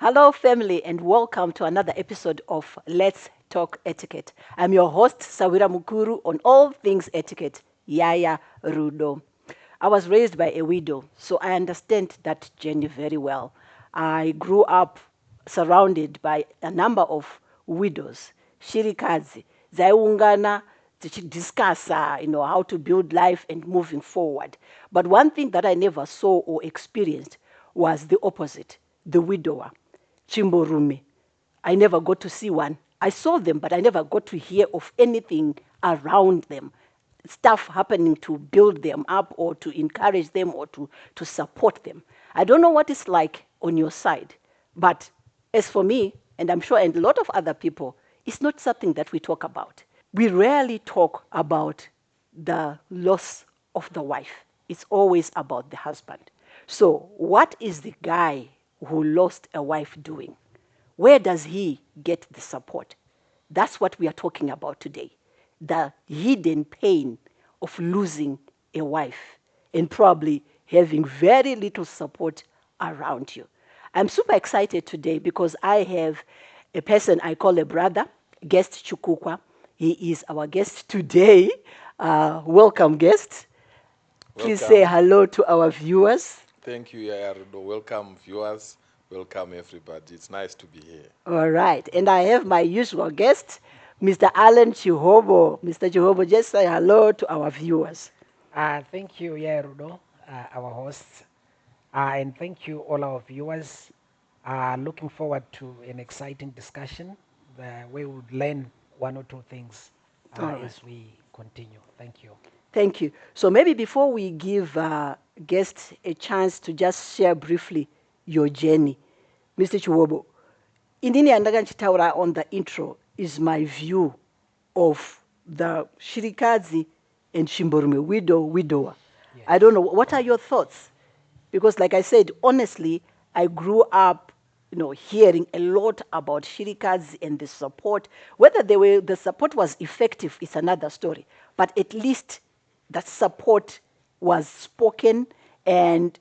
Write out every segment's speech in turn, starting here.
Hello, family, and welcome to another episode of Let's Talk Etiquette. I'm your host, Sawira Mukuru, on all things etiquette, Yaya Rudo. I was raised by a widow, so I understand that journey very well. I grew up surrounded by a number of widows, shirikazi, zaiungana, discuss, how to build life and moving forward. But one thing that I never saw or experienced was the opposite, the widower. Chimborume. I never got to see one. I saw them, but I never got to hear of anything around them. Stuff happening to build them up or to encourage them or to support them. I don't know what it's like on your side, but as for me, and I'm sure and a lot of other people, it's not something that we talk about. We rarely talk about the loss of the wife. It's always about the husband. So, what is the guy who lost a wife doing? Where does he get the support? That's what we are talking about today. The hidden pain of losing a wife and probably having very little support around you. I'm super excited today because I have a person I call a brother, guest Chukukwa. He is our guest today. Welcome, guest. Please say Welcome. hello to our viewers. Thank you, Yayarudo. Welcome, viewers. Welcome, everybody. It's nice to be here. All right. And I have my usual guest, Mr. Alan Chihobo. Mr. Chihobo, just say hello to our viewers. Thank you, Yarudo, our host, and thank you, all our viewers. Looking forward to an exciting discussion where we would learn one or two things All right. as we continue. Thank you. Thank you. So maybe before we give guests a chance to just share briefly your journey, Mr. Chihobo, inini yandakanchitaura on the intro is my view of the shirikazi and shimborume, widower. I Yes. don't know. What are your thoughts? Because like I said, honestly, I grew up, hearing a lot about shirikas and the support. Whether the support was effective is another story. But at least that support was spoken and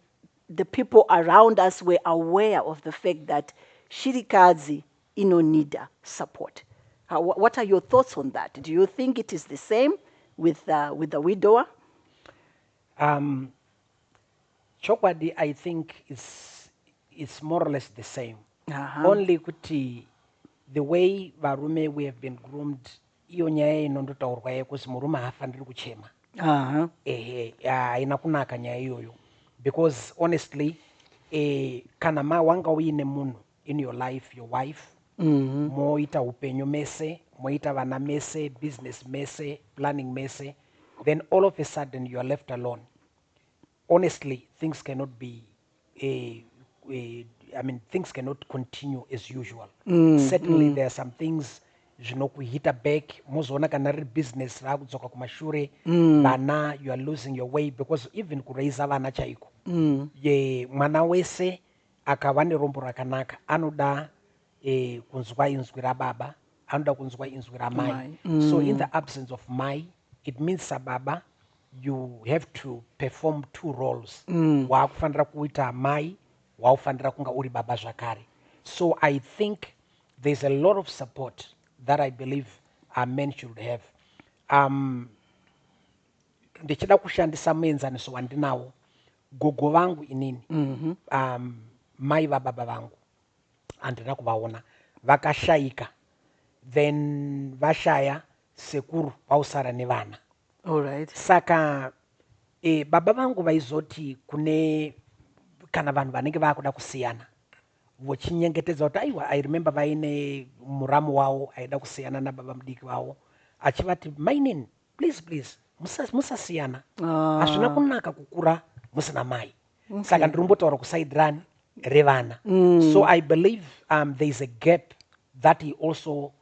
the people around us were aware of the fact that shirikazi need support. What are your thoughts on that? Do you think it is the same with the widower? Um, Chokwadi, I think, is more or less the same. Uh-huh. Only kuti the way varume we have been groomed, iyo nyaya inondotaurwa yekuti murume haafaniri kuchema. Uh-huh. Haina kunaka nyaya iyoyo, because honestly kana wanga uine munhu in your life, your wife, moita upenyu mese, moita vana mese, business mese, planning mese, then all of a sudden you are left alone. Honestly, things cannot be things cannot continue as usual. Certainly there are some things zvinokuhita back, mozoona kana riri business raakudzoka kumashure, vana, you are losing your way, because even kureisa vana chaiko, mwana wese akava nerombo rakanaka anoda kunzwa inzwi rababa, anoda kunzwa inzwi ramai. So in the absence of mai, it means sababa, you have to perform two roles. Waakufanira kuita mai, waufanira kunga uri baba zvakare. So I think there's a lot of support that I believe men should have. Ndichida kushandisa muenzaniso wandinawo, gogo vangu inini, mai vababa vangu handina kuvaona, vakashaika, then vashaya sekuru vausara nevana. All right. Saka baba vangu vaizoti kune kana vanhu vanenge vaakuda kusiyana, vochinyengetedza kuti aiwa, I remember vaine muramu wavo aida kusiyana nababa mudiki wavo, achivati mainini, please musasiyana, hazvina kunaka kukura musina mai. Saka ndiri kumbotaura kuside run revana. So I believe there's a gap that he also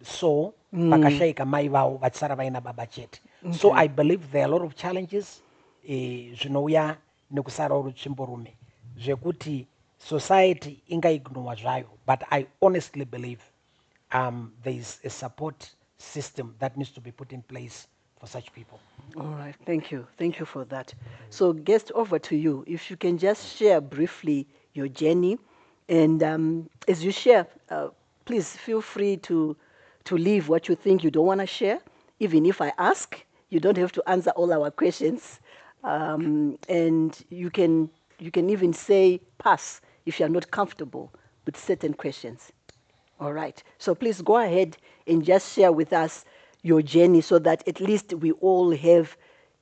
saw, vakashaika mai vavo vachisara vaina baba chete. So I believe there are a lot of challenges zvinouya nekusara uri tsvimborume, zvekuti society ingaignore zvayo, but I honestly believe there is a support system that needs to be put in place for such people. All right. Thank you. Thank you for that. So, guest, over to you. If you can just share briefly your journey And as you share, please feel free to leave what you think you don't want to share. Even if I ask, you don't have to answer all our questions. And you can even say pass if you're not comfortable with certain questions. All right. So please go ahead and just share with us your journey so that at least we all have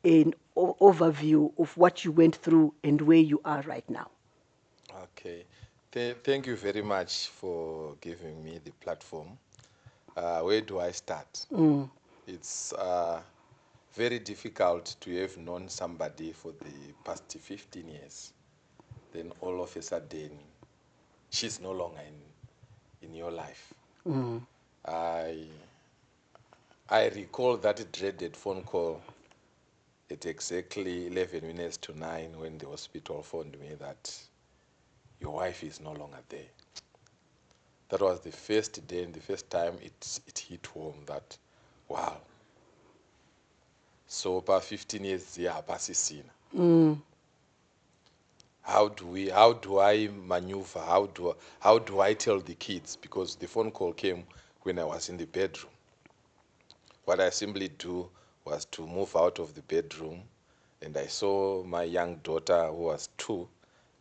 an overview of what you went through and where you are right now. Okay. Thank you very much for giving me the platform. Where do I start? It's very difficult to have known somebody for the past 15 years. Then all of a sudden, she's no longer in your life. I, I recall that dreaded phone call at exactly 11 minutes to 9 when the hospital phoned me that your wife is no longer there. That was the first day and the first time it hit home that, wow. So about 15 years, yeah, pasisina. How do I maneuver? How do I tell the kids? Because the phone call came when I was in the bedroom. What I simply do was to move out of the bedroom, and I saw my young daughter, who was 2,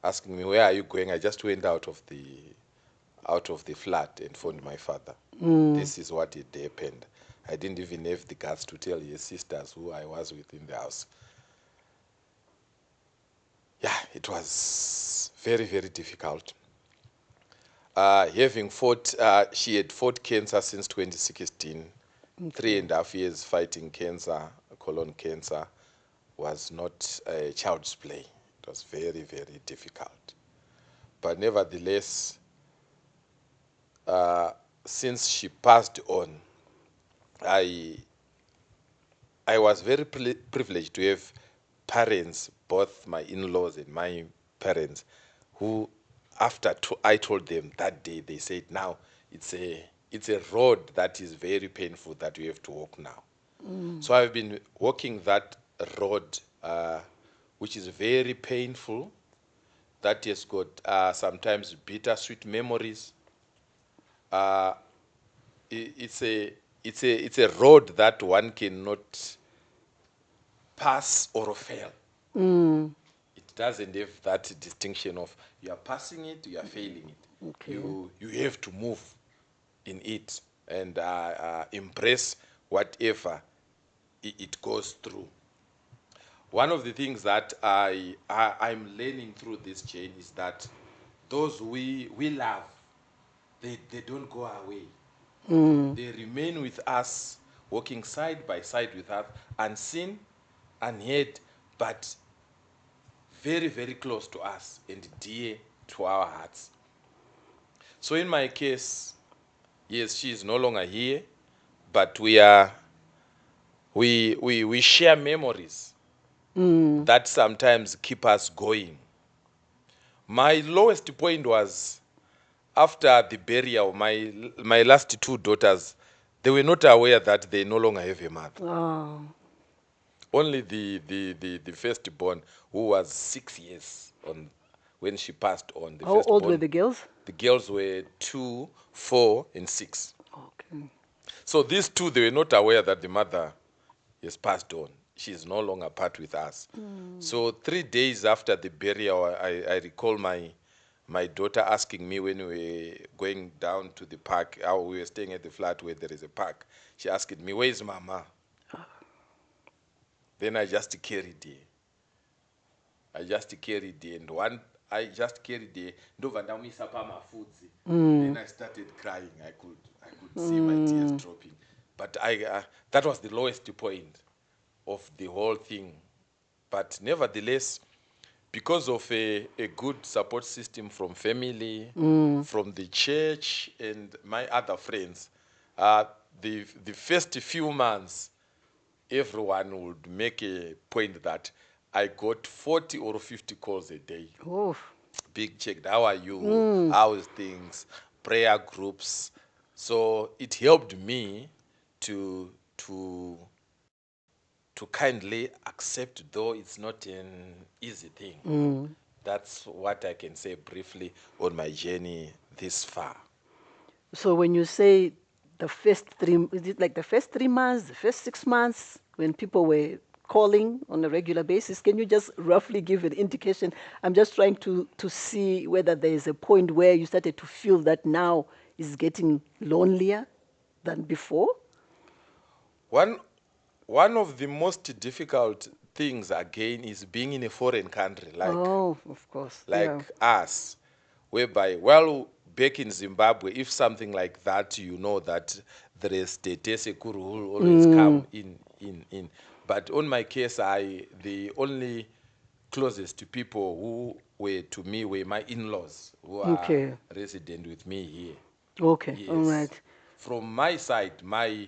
asking me, "Where are you going?" I just went out of the flat and phoned my father. This is what had happened. I didn't even have the guts to tell his sisters who I was with in the house. Yeah, it was very, very difficult. She had fought cancer since 2016. Okay. 3.5 years fighting cancer, colon cancer, was not a child's play. It was very, very difficult. But nevertheless, since she passed on, I I was very privileged to have parents, both my in-laws and my parents, who, I told them that day, they said, "Now it's a road that is very painful that you have to walk now." So I've been walking that road, which is very painful. That has got sometimes bittersweet memories. It's a road that one cannot pass or fail. It doesn't have that distinction of you are passing it, you are failing it. Okay. You have to move in it and embrace whatever it goes through. One of the things that I'm learning through this chain is that those we love, they don't go away. They remain with us, walking side by side with us, unseen, unheard, but very, very close to us and dear to our hearts. So in my case, yes, she is no longer here, but we share memories that sometimes keep us going. My lowest point was after the burial of my last 2 daughters. They were not aware that they no longer have a mother. Oh, Only the firstborn, who was 6 years on when she passed on, the how old were firstborn, the girls? the girls were 2, 4, and 6. Okay. So these two, they were not aware that the mother has passed on. She is no longer part with us. So 3 days after the burial, I recall my daughter asking me when we were going down to the park, how we were staying at the flat where there is a park. She asked me, "Where's Mama?" Then I just carried her. I just carried her, and I just carried her. Then I started crying. I could see my tears dropping. But that was the lowest point of the whole thing. But nevertheless, because of a good support system from family, from the church, and my other friends, uh, the first few months, everyone would make a point that I got 40 or 50 calls a day. Oh, Big check. How are you? How's things? Prayer groups. So it helped me to to to kindly accept, though it's not an easy thing. That's what I can say briefly on my journey this far. So when you say the first three, is it like the first 3 months, the first 6 months, when people were calling on a regular basis? Can you just roughly give an indication? I'm just trying to see whether there is a point where you started to feel that now is getting lonelier than before. One, one of the most difficult things again is being in a foreign country Oh, of course. Yeah. like us, whereby, well, back in Zimbabwe, if something like that, you know that there is Tete Sekuru who will always come in. But on my case, the only closest to people who were to me were my in-laws who are Okay. resident with me here. Okay. All Yes. right. From my side, my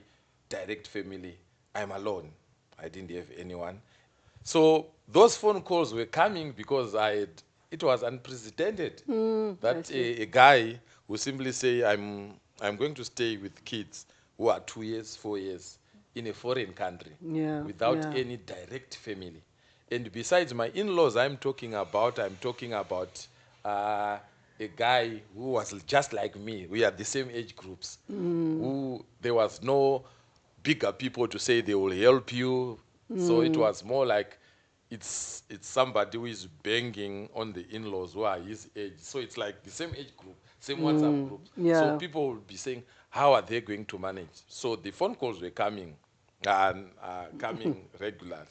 direct family, I'm alone. I didn't have anyone. So those phone calls were coming because it was unprecedented I that see. a guy would simply say, I'm going to stay with kids who are 2 years, 4 years in a foreign country Yeah. without Yeah. any direct family. And besides my in-laws, I'm talking about a guy who was just like me. We are the same age groups. Who there was no bigger people to say they will help you. So it was more like it's somebody who is banging on the in-laws who are his age. So it's like the same age group, same WhatsApp groups. So Yeah. people will be saying, how are they going to manage? So the phone calls were coming and coming regularly.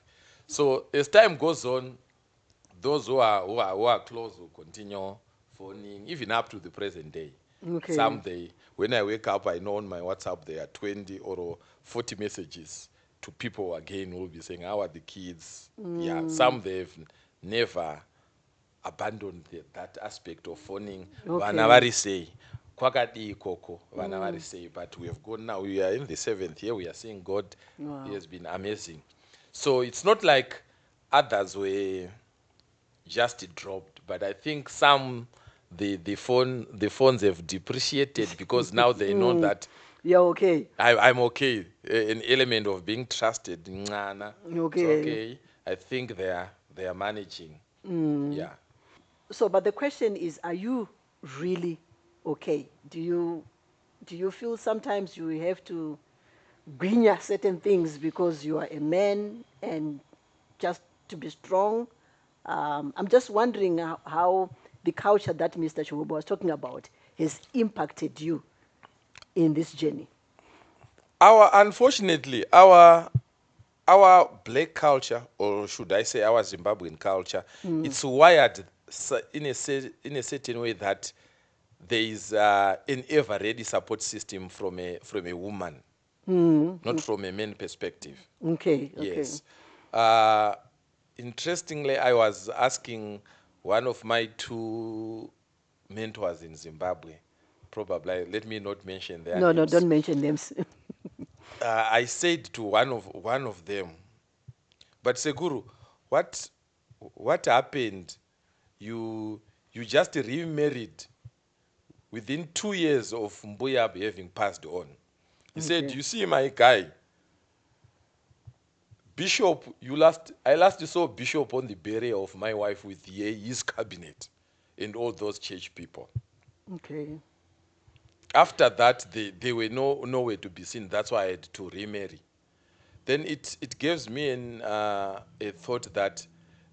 So as time goes on, those who are close will continue phoning, even up to the present day. Okay. Some day, when I wake up, I know on my WhatsApp there are 20 or 40 messages to people again who will be saying, how are the kids? Yeah, some they've never abandoned that aspect of phoning. Vana Okay. vari sei, kwakadii ikoko, vana vari sei. But we have gone now, we are in the 7th year, we are seeing God. He Wow. has been amazing. So it's not like others were just dropped, but I think some the phones have depreciated because now they know that Yeah. Okay. I'm okay. An element of being trusted. Ncana. It's Okay. okay. I think they are managing. Yeah. So, but the question is, are you really okay? Do you feel sometimes you have to grinya certain things because you are a man and just to be strong? I'm just wondering how the culture that Mr. Chiwobo was talking about has impacted you in this journey. Unfortunately, our black culture, or should I say our Zimbabwean culture, it's wired in a certain way that there is an ever ready support system from a woman, not from a man perspective. Okay, okay. Yes. Uh, Interestingly, I was asking one of my two mentors in Zimbabwe, probably, let me not mention their No, no, names. don't mention names. I said to one of them, but Seguru, what what happened? You you just remarried within 2 years of Mbuyabe having passed on. He said, Okay. you see my guy, Bishop, I last saw Bishop on the burial of my wife with his cabinet and all those church people. Okay. After that, they were nowhere to be seen. That's why I had to remarry. Then it gives me a thought that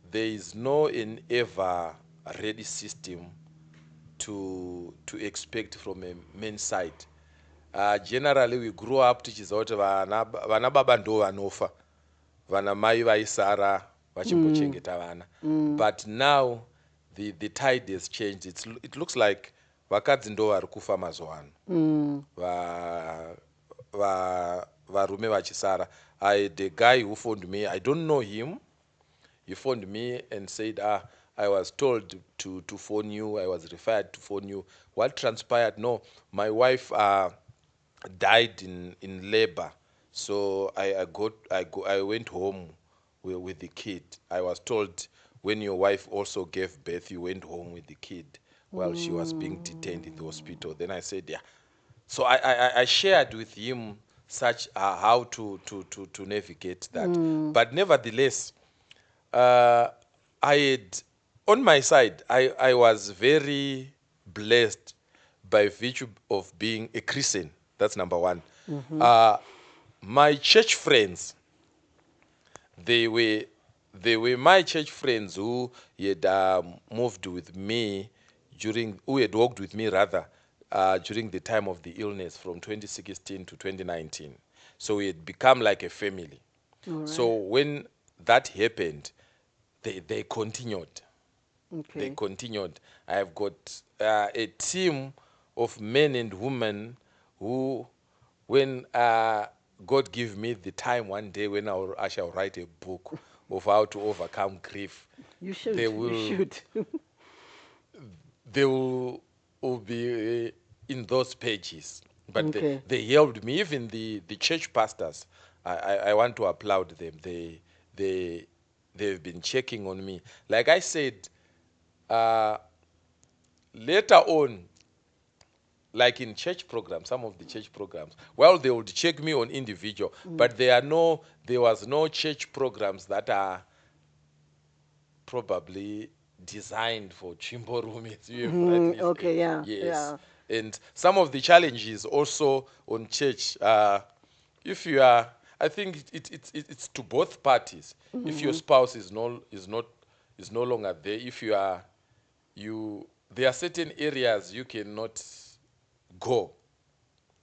there is no an ever ready system to expect from a men's side. Generally, we grew up tichiziva kuti vana baba ndo vanofa, vana mai vaisara vachimbochengeta vana. But now the tide has changed. It looks like vakadzi ndo vari kufa mazuva ano. Varume vachisara. I had a guy who phoned me, I don't know him. He phoned me and said, I was told to phone you. I was referred to phone you. What transpired? No, my wife died in labor. So I went home with the kid. I was told when your wife also gave birth, you went home with the kid while she was being detained in the hospital. Then I said, yeah. So I shared with him such how to navigate that. But nevertheless, I had on my side, I was very blessed by virtue of being a Christian. That's number one. Uh, my church friends, they were they were my church friends who had moved with me who had walked with me rather during the time of the illness from 2016 to 2019. So we had become like a family. All So right. when that happened, they continued. They Okay. continued. I've got a team of men and women who, when God give me the time one day when I shall write a book of how to overcome grief, You they should. You will should. they will be in those pages. But Okay. they helped me. Even the church pastors, I want to applaud them. They they've been checking on me. Like I said, uh, later on, like in church programs, some of the church programs, well, they would check me on individual, but there was no church programs that are probably designed for chimbo room, as you have rightly said. Okay. Yeah. Yes. Yeah. And some of the challenges also on church, if you are, I think it's to both parties. If your spouse is no longer there, if you are you there are certain areas you cannot go.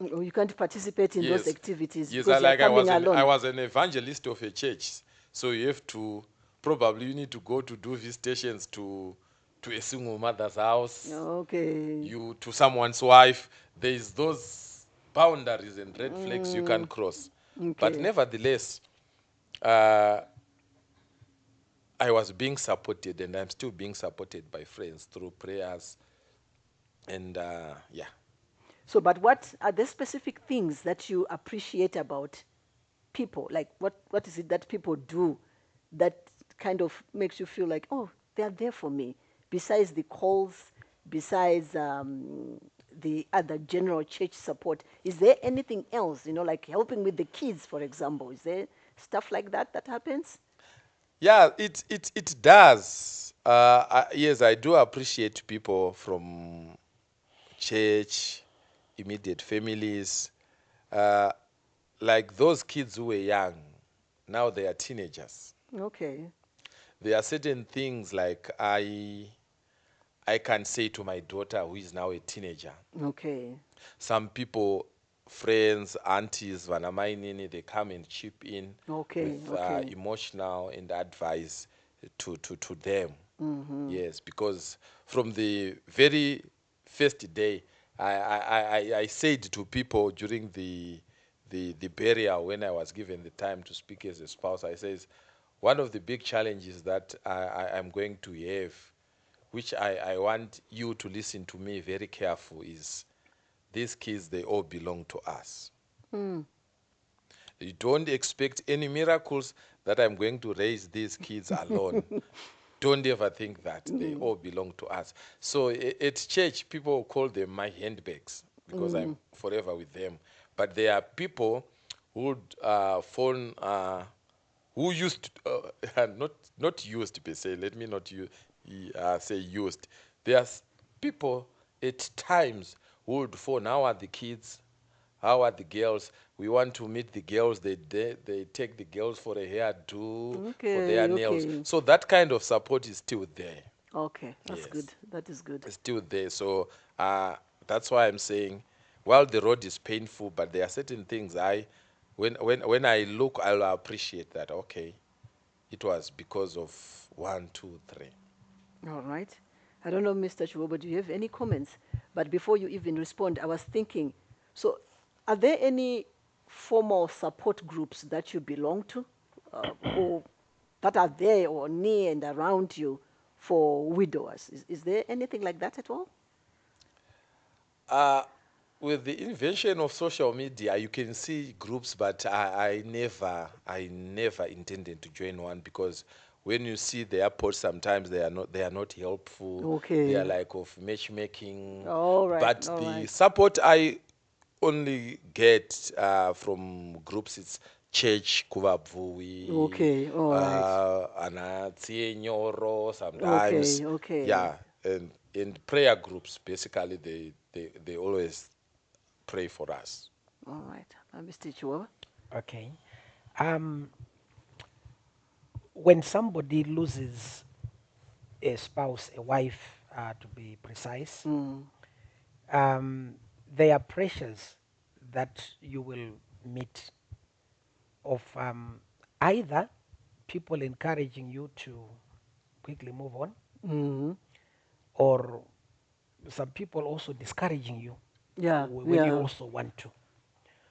Oh, you can't participate in those Yes, activities yes. because you're coming I alone. was an evangelist of a church, so you have to probably you need to go to do visitations to a single mother's house, Okay. you to someone's wife. There is those boundaries and red flags you can cross, but Okay. nevertheless, uh, I was being supported, and I'm still being supported by friends through prayers, and yeah. So, but what are the specific things that you appreciate about people? Like, what is it that people do that kind of makes you feel like, oh, they are there for me? Besides the calls, besides the other general church support, is there anything else? Like helping with the kids, for example. Is there stuff like that that happens? Yeah, it does. Yes, I do appreciate people from church, immediate families, uh, like those kids who were young. Now they are teenagers. Okay. There are certain things like I can say to my daughter who is now a teenager. Okay. Some people, friends, aunties, vanamainini, they come and chip in Okay. with Okay. emotional and advice to them. Mm-hmm. Yes, because from the very first day, I said to people during the burial when I was given the time to speak as a spouse, I says, one of the big challenges that I'm going to have, which I want you to listen to me very careful, is these kids, they all belong to us. You don't expect any miracles that I'm going to raise these kids alone. Don't ever think that. They all belong to us. So at church, people call them my handbags because I'm forever with them. But there are people who would phone, who used, not used per se, let me not say used. There's people at times who would phone, how are the kids? How are the girls? We want to meet the girls. They take the girls for a hairdo, for their Okay. nails. Okay. So that kind of support is still there. Okay. That's good. Yes, That is good. it's still there. So that's why I'm saying, while the road is painful, but there are certain things when I look, I'll appreciate that. Okay, it was because of one, two, three. All right. I don't know, Mr. Chiwobo, do you have any comments? But before you even respond, I was thinking, so are there any formal support groups that you belong to or that are there or near and around you for widowers? Is there anything like that at all? Uh, with the invention of social media, you can see groups, but I never intended to join one because when you see their posts, sometimes they are not helpful. They are Okay. like of matchmaking. All right. But All the right. support I only get from groups, it's church kuvabvuwi, Okay, all right. ana tsiyenyoro sometimes, Okay, okay. yeah, and in prayer groups basically they always pray for us. All right. Mr. Chihuahua. Okay. Um, when somebody loses a spouse, a wife, to be precise, Mm. um, there are pressures that you will meet of either people encouraging you to quickly move on, Mm-hmm. or some people also discouraging you Yeah, when you yeah. also want to.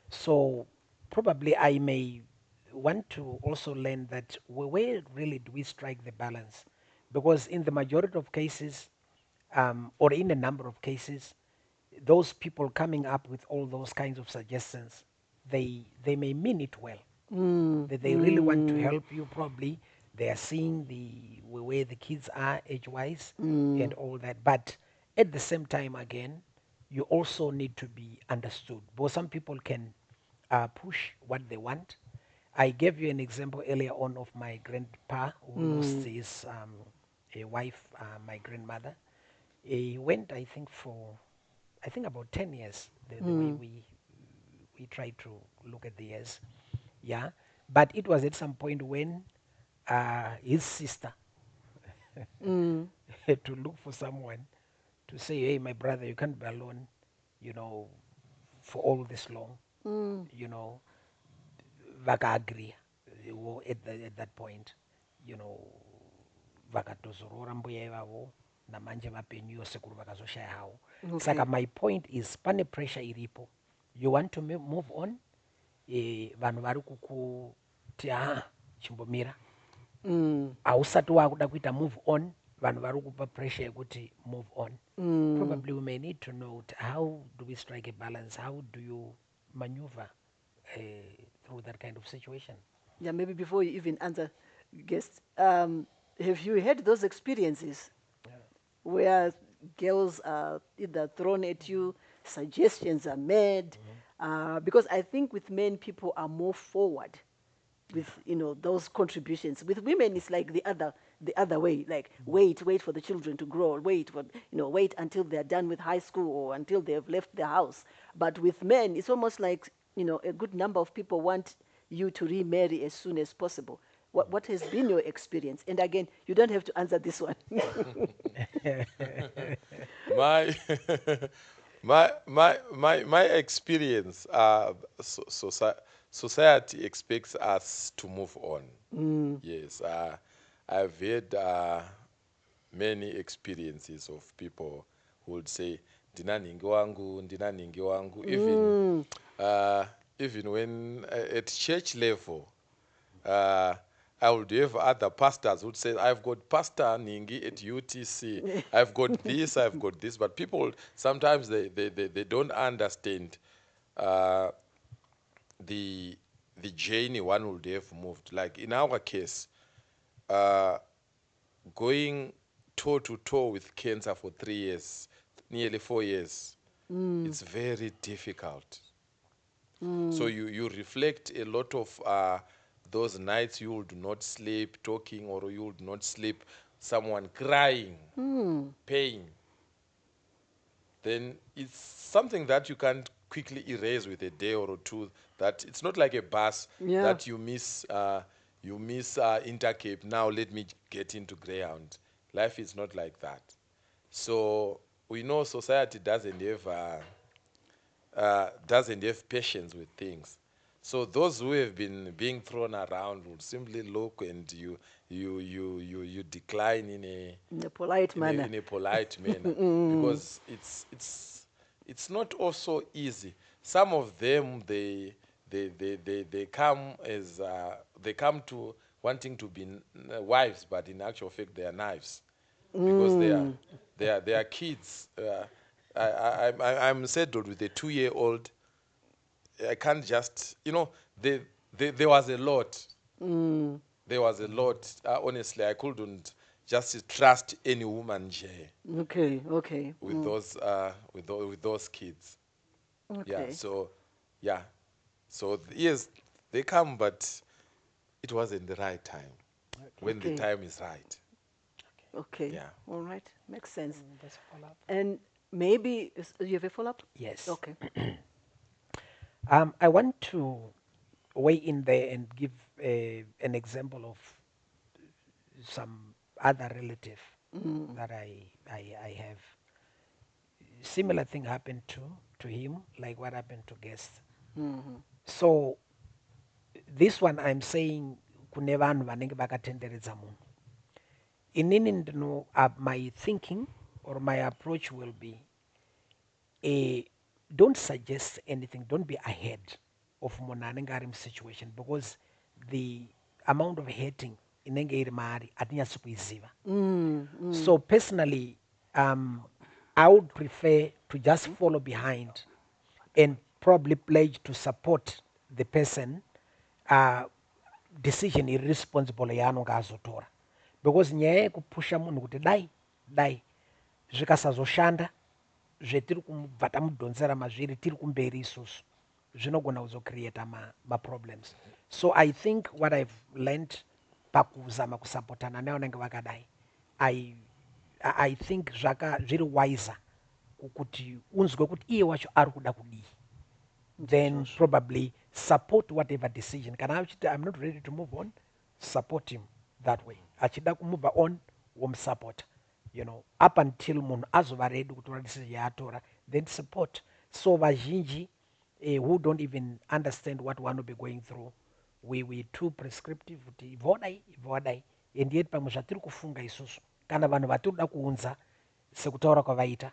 So probably I may want to also learn that where really do we strike the balance? Because in the majority of cases, or in a number of cases, those people coming up with all those kinds of suggestions, they may mean it well, Mm, that they really want to mm, help you. Probably they are seeing the where the kids are age wise and mm, all that, but at the same time, again, you also need to be understood, because some people can push what they want. I gave you an example earlier on of my grandpa who lost mm, his a wife, my grandmother. He went, I think, for I think about 10 years, the way mm, we try to look at the years. Yeah. But it was at some point when his sister mm, had to look for someone to say, hey, my brother, you can't be alone, you know, for all this long, mm. you know, vaka-agree at that point, you know, vakatozorora mbuya ivavo namanje vapenyu sekuru vakazoshaya havo. Saka Okay. my point is pane pressure iripo. You want to move on, vanhu vari kukuti chimbomira, Mm, hausati wakuda kuita move on, vanhu vari kupa pressure yekuti move on. mm. Probably we may need to know how do we strike a balance, how do you maneuver uh, through that kind of situation. Yeah, maybe before you even answer, guest, have you had those experiences where girls are either thrown at you, suggestions are made? Because I think with men, people are more forward with those contributions. With women, it's like the other way. Like wait for the children to grow. Wait until they're done with high school or until they've left the house. But with men, it's almost like a good number of people want you to remarry as soon as possible. What has been your experience? And again, you don't have to answer this one. My my experience, society expects us to move on. Yes, I've had many experiences of people who would say ndina nhingi wangu, ndina nhingi wangu, uh, even when at church level, uh, I would have other pastors who'd say, I've got Pastor Ningi at UTC. I've got this, I've got this. But people, sometimes they don't understand uh, the the journey one would have moved. Like in our case, uh, going toe to toe with cancer for 3 years, nearly 4 years, it's very difficult. So you reflect a lot of those nights you would not sleep talking, or you would not sleep, someone crying, pain. Then it's something that you can't quickly erase with a day or two. That it's not like a bus Yeah. that you miss Intercape. Now let me get into Greyhound. Life is not like that. So we know society doesn't have patience with things. So those who have been being thrown around will simply look, and you decline In a polite manner. in a polite manner, because it's not also easy. Some of them they come as they come to wanting to be wives, but in actual fact they are knives, because they are kids. I'm settled with a 2-year old. I can't just, there was a lot. There was a lot. Honestly, I couldn't just trust any woman here Okay, okay. with with those kids. Yeah. Okay. So, yeah. So yes, they come, but it wasn't the right time. When the Okay. time is right. Okay. Yeah. All right. Makes sense. That's a follow-up. And maybe you have a follow-up? Yes. Okay. I want to weigh in there and give an example of some other relative that I have. Similar thing happened to him, like what happened to guest. So this one I'm saying kune vanhu vanenge vakatenderedza munhu. Inini ndino my thinking or my approach will be don't suggest anything, don't be ahead of munhu anenge ari situation, because the amount of hating inenge iri maari hatinyatsi kuiziva. So personally, I would prefer to just follow behind and probably pledge to support the person decision irresponsible yaanonga azotora, because nyaya yekupusha munhu kuti dai zvikasazoshanda zvetiri kubva tamudhonzera mazviri tiri kumberi isusu zvinogona kuzocreata maproblems. So I think what I've learned pakuzama kusapotana nevanenge vakadai, I think zviri wiser kuti unzwe kuti iye wacho ari kuda kudii, then probably support whatever decision. Kana achiti I'm not ready to move on, support him that way. Achida kumove on, support, up until munhu azova ready kutora decision yaatora, then support. So vazhinji who don't even understand what one will be going through, we too prescriptive kuti vodai and yet pamwe zvatiri kufunga isusu kana vanhu vatiri kuunza sekutaura kwavaita,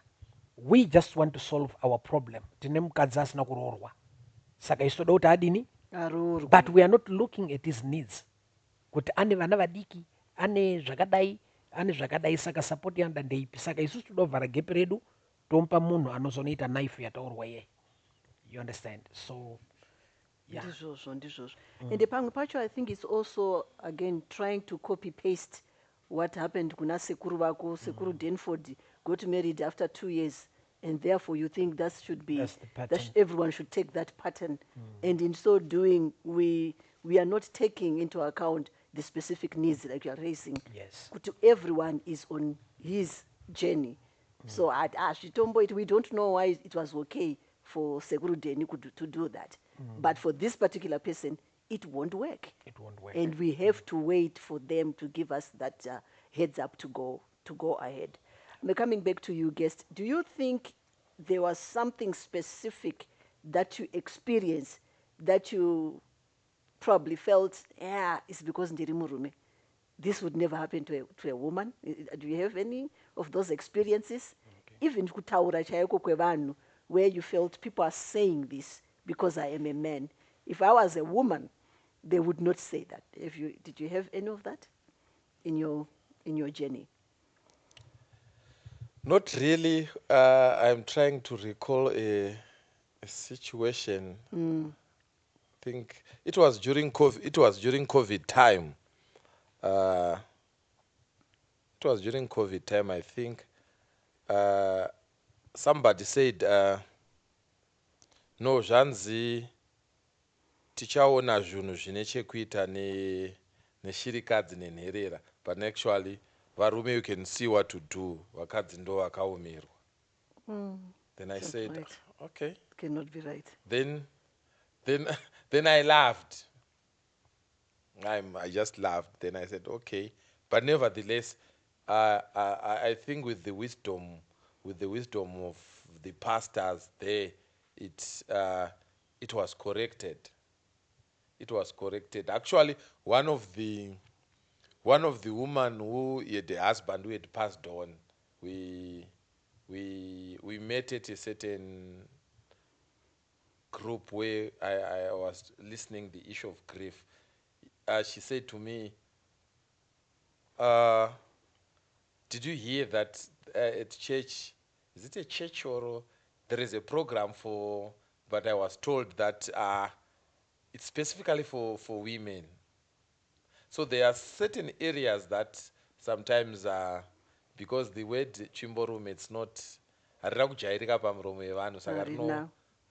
we just want to solve our problem. Tine mukadzi asina kuroorwa saka isu toda kuti adini, but we are not looking at his needs, kuti ane vana vadiki, ane zvakadai saka support yanoda ndeipi. Saka isusu toda kuvhara gepi redu tomupa munhu anozonoita knife yataurwa yeye. You understand? So yeah. Ndizvozvo. And pamwe pacho I think it's also again trying to copy paste what happened kuna sekuru vako. Sekuru Denford got married after 2 years, and therefore you think that should be That's the pattern. everyone should take that pattern. And in so doing, we are not taking into account the specific needs like you are raising. Yes. Everyone is on his journey. So at Shitombo, we don't know why it was okay for Sekuru Deni to do that. But for this particular person, it won't work. It won't work. And we have to wait for them to give us that heads up to go ahead. I'm coming back to you, guest. Do you think there was something specific that you experienced that you probably felt, it's because ndiri murume? This would never happen to a woman. Do you have any of those experiences? Okay. Even kutaura chaiko kwevanhu, where you felt people are saying this because I am a man. If I was a woman, they would not say that. Did you have any of that in your journey? Not really. I'm trying to recall a situation. I think it was during COVID. It was during COVID time. It was during COVID time. I think somebody said, "No, zvanzi tichaona zvinhu zvine chekuita neshirikadzi nenherera, but actually varume you can see what to do, vakadzi ndo vakaomerwa." Then I said, right. okay. It cannot be right. Then I laughed. I just laughed. Then I said, okay. But nevertheless, I think with the wisdom of the pastors there, it was corrected. It was corrected. Actually, one of the women who had a husband who had passed on, we met at a certain group where I was listening the issue of grief. She said to me, did you hear that at church, is it a church or there is a program for, but I was told that it's specifically for women. So there are certain areas that sometimes because the word chimborum, it's not harina kujairika pamuromo yevanhu saka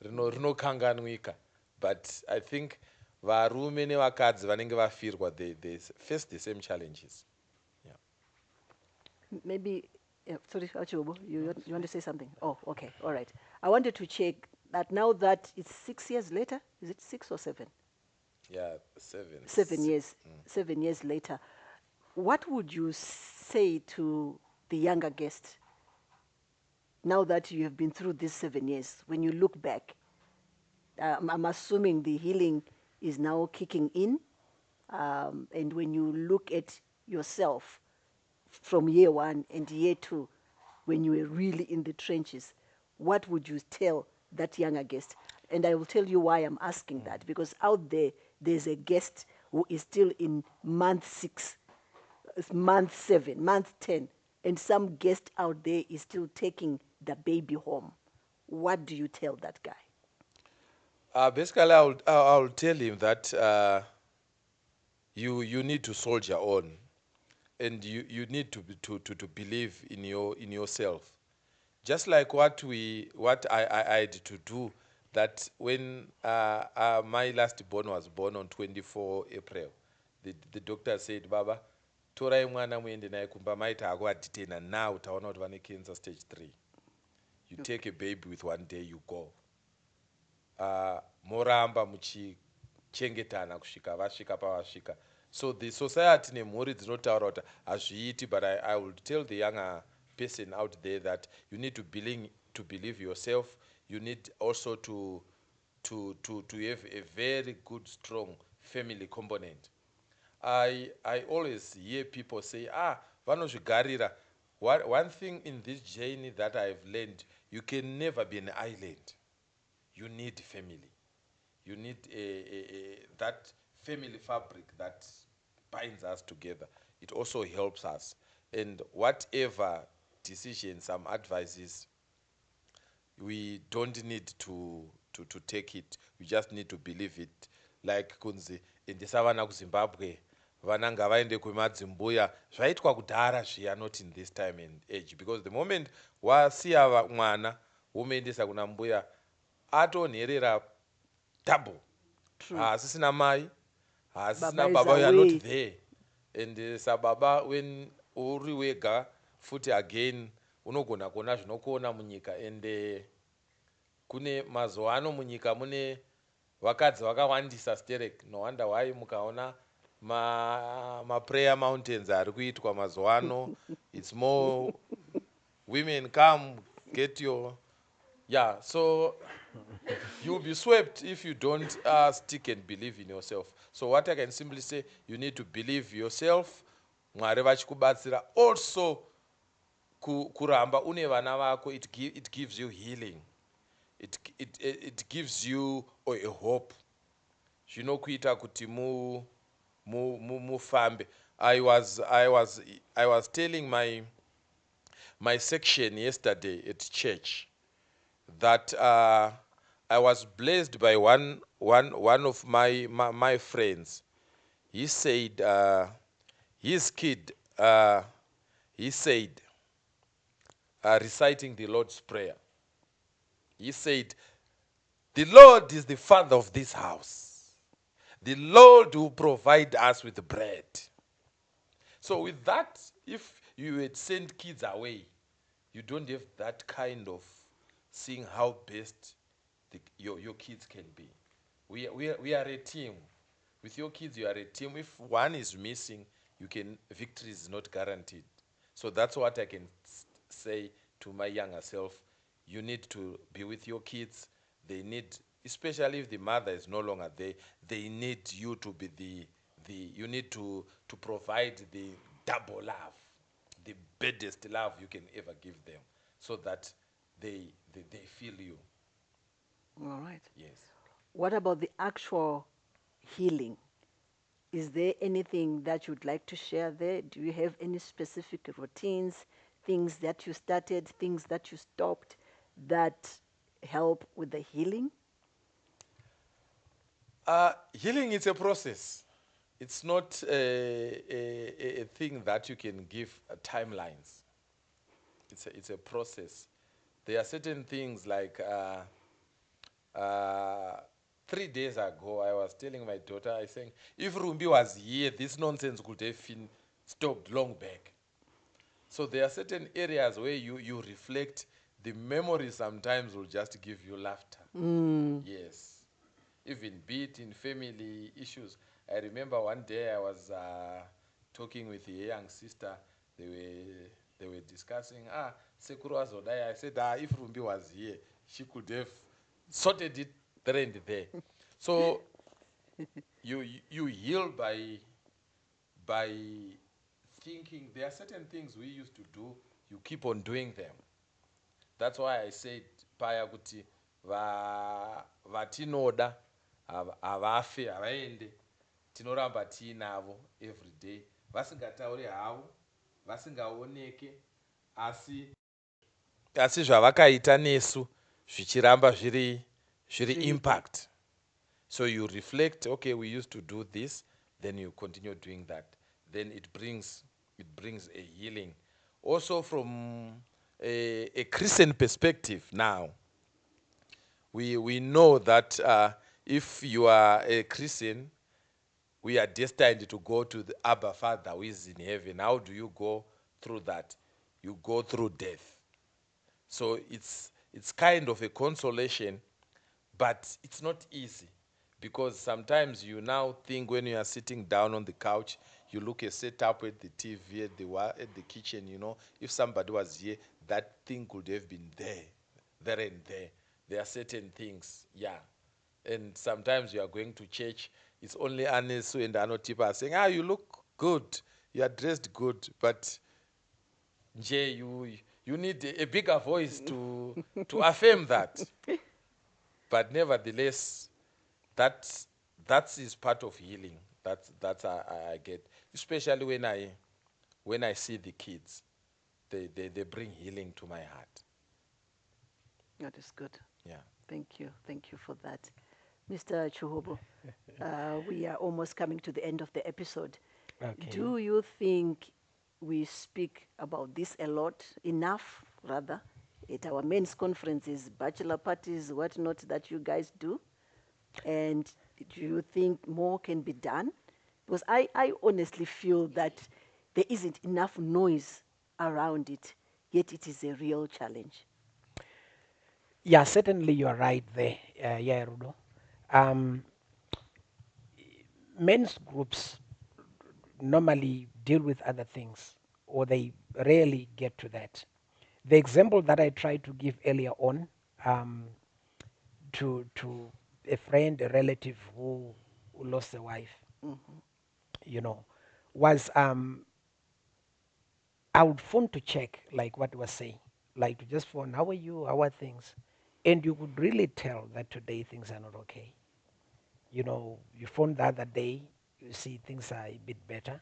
rinokanganwika. But I think varume nevakadzi vanenge vafirwa they face the same challenges. Yeah. Maybe, yeah, sorry, Achobo, you want to say something? Oh, okay, all right. I wanted to check that now that it's 6 years later, is it 6 or 7? Yeah, 7 7 6. years, 7 years later, what would you say to the younger guest now that you have been through these 7 years? When you look back, I'm assuming the healing is now kicking in. And when you look at yourself from year one and year two, when you were really in the trenches, what would you tell that younger guest? And I will tell you why I'm asking that, because out there, there's a guest who is still in month 6, month 7, month 10, and some guest out there is still taking the baby home. What do you tell that guy? Basically, I'll tell him that you need to soldier on, and you need to believe in yourself. Just like what I had to do, that when my last born was born on 24 April, the doctor said, Baba, torai mwana muende naye kumba maita ako aditena now taona kuti vane cancer stage 3. You take a baby with 1 day, you go. Moramba muchichengetana kusvika vasvika pavasvika. So the society nemhuri dzinotaura kuti hazviiti, but I will tell the younger person out there that you need to believe yourself. You need also to have a very good, strong family component. I always hear people say, vanozvigarira. One thing in this journey that I've learned, you can never be an island. You need family. You need that family fabric that binds us together. It also helps us. And whatever decision, some advices, we don't need to take it. We just need to believe it. Like kunzi endesa vana kuZimbabwe, vana ngavaende kumadzimbuya. Zvaitwa kudhara zviya, not in this time and age, because the moment wasiya mwana womuendesa kuna mbuya, atonherera double. True. Haasisina mai, Baba haasisina is baba, we are not away. there. And sababa, when uri wega futi again, unogona kuona zvinokuona munyika. And kune mazuva ano munyika mune vakadzi vakawandisa sterek. No wonder why mukaona prayer mountains ari kuitwa mazuva ano. It's more women come, get your... Yeah, so you'll be swept if you don't stick and believe in yourself. So what I can simply say, you need to believe yourself. Mwari vachikubatsira. Also, kuramba une vana vako, it gives you healing. It gives you a hope. Zvinokuita kuti mufambe. I was telling my section yesterday at church that I was blessed by one of my friends. He said his kid, he said, reciting the Lord's Prayer, he said, the Lord is the father of this house. The Lord will provide us with bread. So with that, if you had sent kids away, you don't have that kind of seeing how best your kids can be. We are a team. With your kids, you are a team. If one is missing, victory is not guaranteed. So that's what I can say to my younger self. You need to be with your kids. They need, especially if the mother is no longer there, they need you to be you need to provide the double love, the baddest love you can ever give them, so that they feel you. All right. Yes. What about the actual healing? Is there anything that you'd like to share there? Do you have any specific routines, things that you started, things that you stopped that help with the healing? Healing is a process. It's not a thing that you can give timelines. It's a process. There are certain things like 3 days ago, I was telling my daughter, I think, if Rumbi was here, this nonsense could have been stopped long back. So there are certain areas where you reflect. The memory sometimes will just give you laughter. Yes. Even be it in family issues. I remember one day I was talking with a young sister. They were they were discussing, Sekuru Azodai. I said, if Rumbi was here, she could have sorted it there and there. So you heal by thinking there are certain things we used to do, you keep on doing them. That's why I said paya kuti vatinoda havafi havaende, tinoramba tiinavo every day, vasingatauri havo, vasingaoneke, asi asi zvavakaita nesu zvichiramba zviri impact. So you reflect, okay, we used to do this, then you continue doing that. Then it brings a healing. Also from a Christian perspective now, we know that if you are a Christian, we are destined to go to the Abba Father who is in heaven. How do you go through that? You go through death. So it's kind of a consolation, but it's not easy, because sometimes you now think when you are sitting down on the couch, you look at set up at the TV at the kitchen. If somebody was here, that thing could have been there and there. There are certain things, yeah. And sometimes you are going to church, it's only Anesu and Anotipa are saying, you look good, you are dressed good, but Jay, you need a bigger voice to affirm that. But nevertheless, that that is part of healing. That's I get, especially when I see the kids, they bring healing to my heart. That is good. Yeah. Thank you. Thank you for that. Mr. Chuhobo, we are almost coming to the end of the episode. Okay. Do you think we speak about this a lot, enough rather, at our men's conferences, bachelor parties, whatnot that you guys do? And do you think more can be done? Because I honestly feel that there isn't enough noise around it, yet it is a real challenge. Yeah, certainly you are right there, yeah, Rudo. Um, men's groups normally deal with other things, or they rarely get to that. The example that I tried to give earlier on, um, to a friend, a relative who lost a wife, you know, was I would phone to check, like what was saying, like to just phone, how are you, how are things? And you could really tell that today things are not okay. You phone the other day, you see things are a bit better.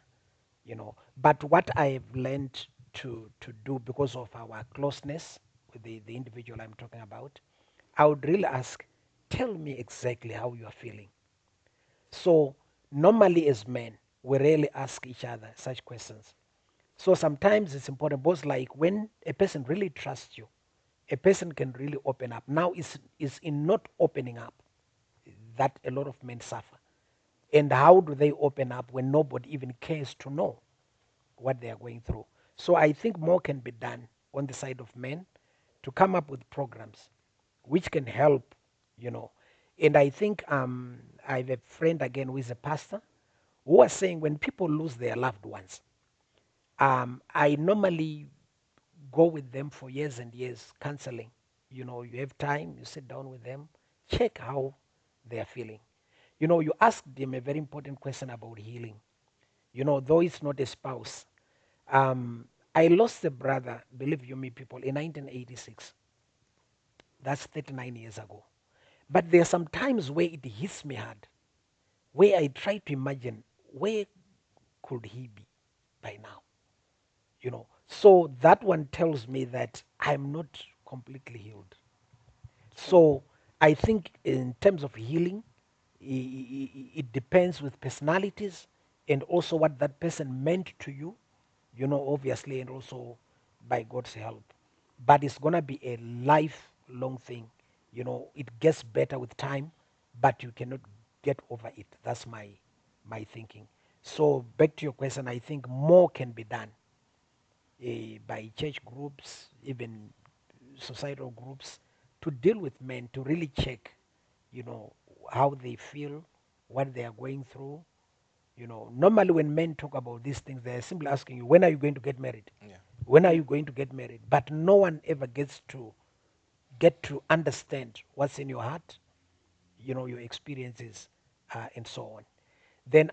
But what I've learned to do because of our closeness with the individual I'm talking about, I would really ask, tell me exactly how you are feeling. So normally as men, we rarely ask each other such questions. So sometimes it's important, both like when a person really trusts you, a person can really open up. Now is in not opening up that a lot of men suffer. And how do they open up when nobody even cares to know what they are going through? So I think more can be done on the side of men to come up with programs which can help, you know. And I think I have a friend again who is a pastor who was saying when people lose their loved ones, I normally go with them for years and years counseling. You have time, you sit down with them, check how they are feeling. You ask them a very important question about healing. Though it's not a spouse. I lost a brother, believe you me, people, in 1986. That's 39 years ago. But there are some times where it hits me hard, where I try to imagine where could he be by now. So that one tells me that I'm not completely healed. Sure. So I think in terms of healing, it depends with personalities and also what that person meant to you, obviously, and also by God's help. But it's going to be a lifelong thing. It gets better with time, but you cannot get over it. That's my thinking. So back to your question, I think more can be done by church groups, even societal groups, to deal with men, to really check, you know, how they feel, what they are going through. You know, normally when men talk about these things, they're simply asking you, when are you going to get married? Yeah. When are you going to get married? But no one ever gets to get to understand what's in your heart, you know, your experiences, and so on. Then,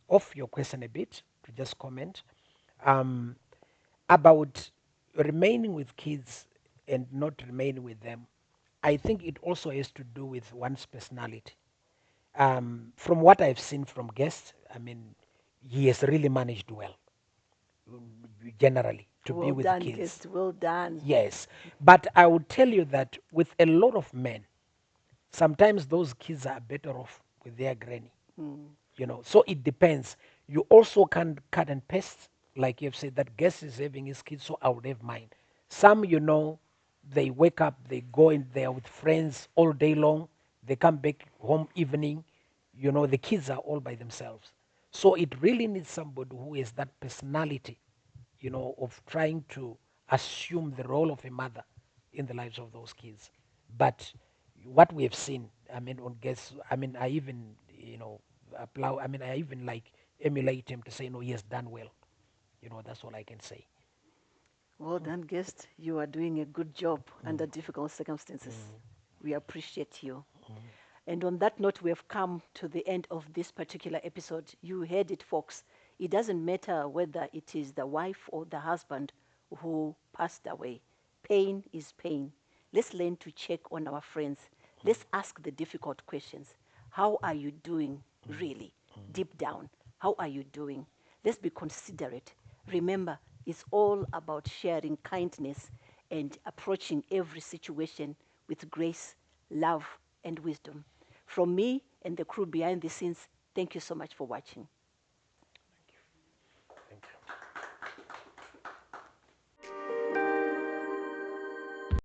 off your question a bit, to just comment um, about remaining with kids and not remaining with them. I think it also has to do with one's personality. From what I've seen from guests, I mean, he has really managed well, generally, to be Well with done, kids. guest. Well done. Yes, but I would tell you that with a lot of men, sometimes those kids are better off with their granny. So it depends. You also can cut and paste, like you've said, that guest is having his kids, so I would have mine. Some, they wake up, they go in there with friends all day long, they come back home evening, the kids are all by themselves. So it really needs somebody who has that personality, of trying to assume the role of a mother in the lives of those kids. But what we have seen, I mean, on guests, I mean, I even, applaud, I mean, I even like emulate him to say, no, he has done well. That's all I can say. Well done, guest. You are doing a good job under difficult circumstances. We appreciate you. And on that note, we have come to the end of this particular episode. You heard it, folks. It doesn't matter whether it is the wife or the husband who passed away. Pain is pain. Let's learn to check on our friends. Let's ask the difficult questions. How are you doing, really? Deep down, how are you doing? Let's be considerate. Remember, it's all about sharing kindness and approaching every situation with grace, love, and wisdom. From me and the crew behind the scenes, thank you so much for watching.